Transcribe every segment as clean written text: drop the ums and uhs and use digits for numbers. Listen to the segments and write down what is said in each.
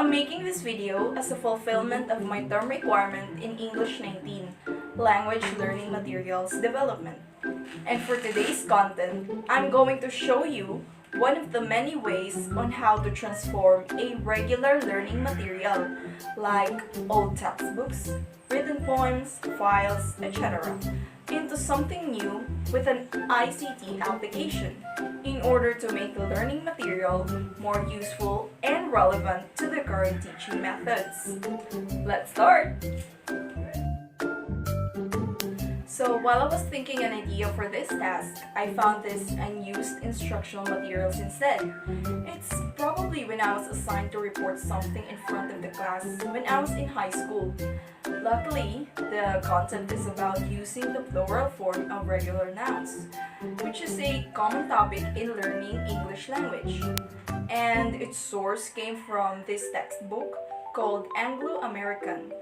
I'm making this video as a fulfillment of my term requirement in English 19, Language Learning Materials Development. And for today's content, I'm going to show you one of the many ways on how to transform a regular learning material like old textbooks, written poems, files, etc. into something new with an ICT application in order to make the learning material more useful and relevant to the current teaching methods. Let's start! So while I was thinking an idea for this task, I found this unused instructional materials instead. It's probably when I was assigned to report something in front of the class when I was in high school. Luckily, the content is about using the plural form of regular nouns, which is a common topic in learning English language. And its source came from this textbook called Anglo-American.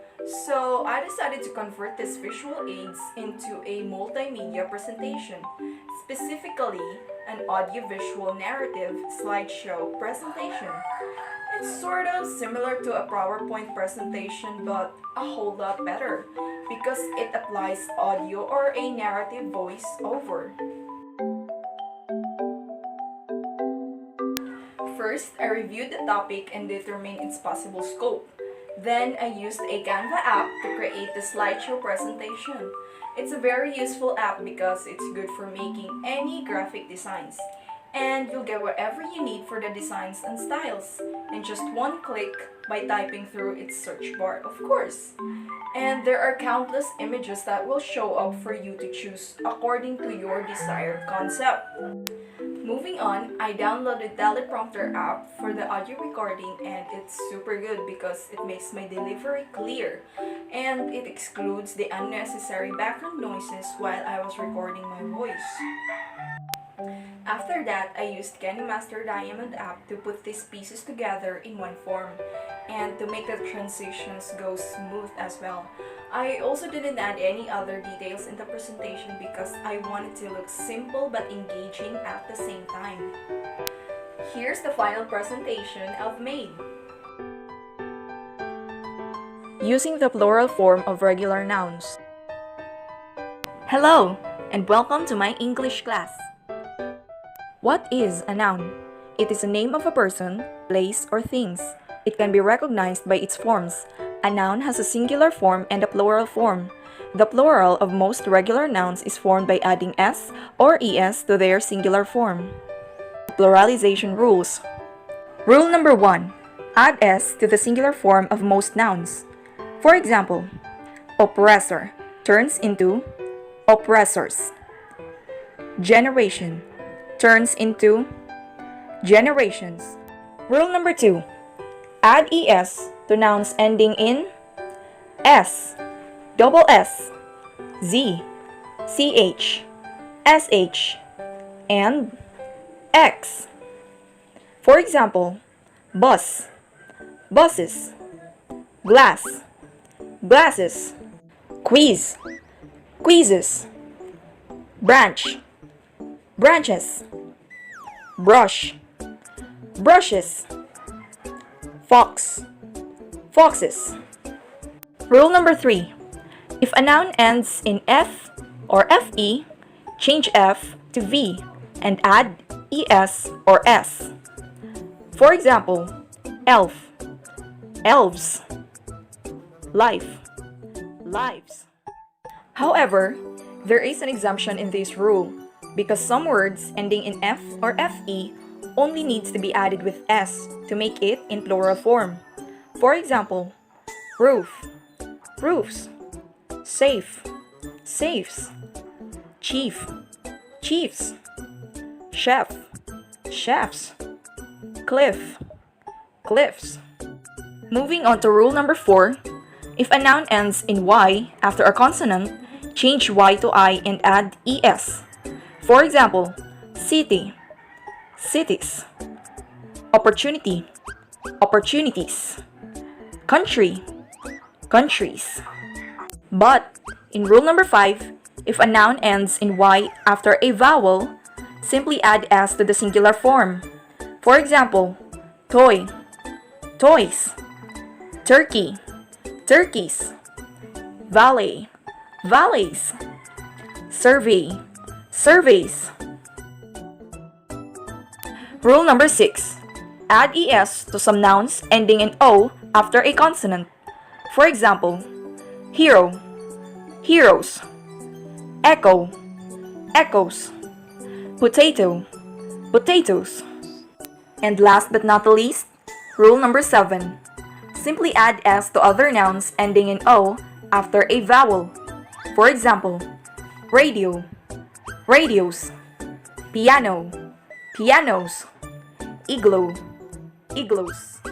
So I decided to convert these visual aids into a multimedia presentation, specifically an audiovisual narrative slideshow presentation. It's sort of similar to a PowerPoint presentation, but a whole lot better because it applies audio or a narrative voice over. First, I reviewed the topic and determined its possible scope. Then, I used a Canva app to create the slideshow presentation. It's a very useful app because it's good for making any graphic designs. And you'll get whatever you need for the designs and styles in just one click by typing through its search bar, of course. And there are countless images that will show up for you to choose according to your desired concept. Moving on, I downloaded Teleprompter app for the audio recording, and it's super good because it makes my delivery clear and it excludes the unnecessary background noises while I was recording my voice. After that, I used KineMaster Diamond app to put these pieces together in one form and to make the transitions go smooth as well. I also didn't add any other details in the presentation because I wanted to look simple but engaging at the same time. Here's the final presentation I've made. Using the plural form of regular nouns. Hello, and welcome to my English class. What is a noun? It is a name of a person, place, or things. It can be recognized by its forms. A noun has a singular form and a plural form. The plural of most regular nouns is formed by adding s or es to their singular form. Pluralization rules. Rule number 1. Add s to the singular form of most nouns. For example, oppressor turns into oppressors. Generation turns into generations. Rule number 2. Add es to nouns ending in s, double s, z, ch, sh, and x. For example, bus, buses, glass, glasses, quiz, quizzes, branch, branches, brush, brushes, fox, foxes. Rule number 3. If a noun ends in f or fe, change f to v and add es or s. For example, elf, elves, life, lives. However, there is an exemption in this rule because some words ending in f or fe only needs to be added with s to make it in plural form. For example, roof, roofs, safe, safes, chief, chiefs, chef, chefs, cliff, cliffs. Moving on to rule number 4, if a noun ends in y after a consonant, change y to I and add es. For example, city, cities, opportunity, opportunities, country, countries. But in rule number 5, if a noun ends in y after a vowel, simply add s to the singular form. For example, toy, toys, turkey, turkeys, valley, valleys, survey, surveys. Rule number 6. Add es to some nouns ending in o after a consonant. For example, hero, heroes, echo, echoes, potato, potatoes. And last but not the least, rule number 7. Simply add s to other nouns ending in o after a vowel. For example, radio, radios, piano, pianos, igloo, igloos.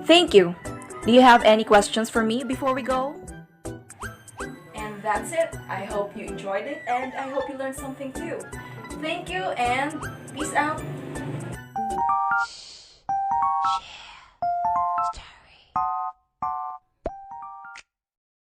Thank you. Do you have any questions for me before we go? And that's it. I hope you enjoyed it and I hope you learned something too. Thank you and peace out.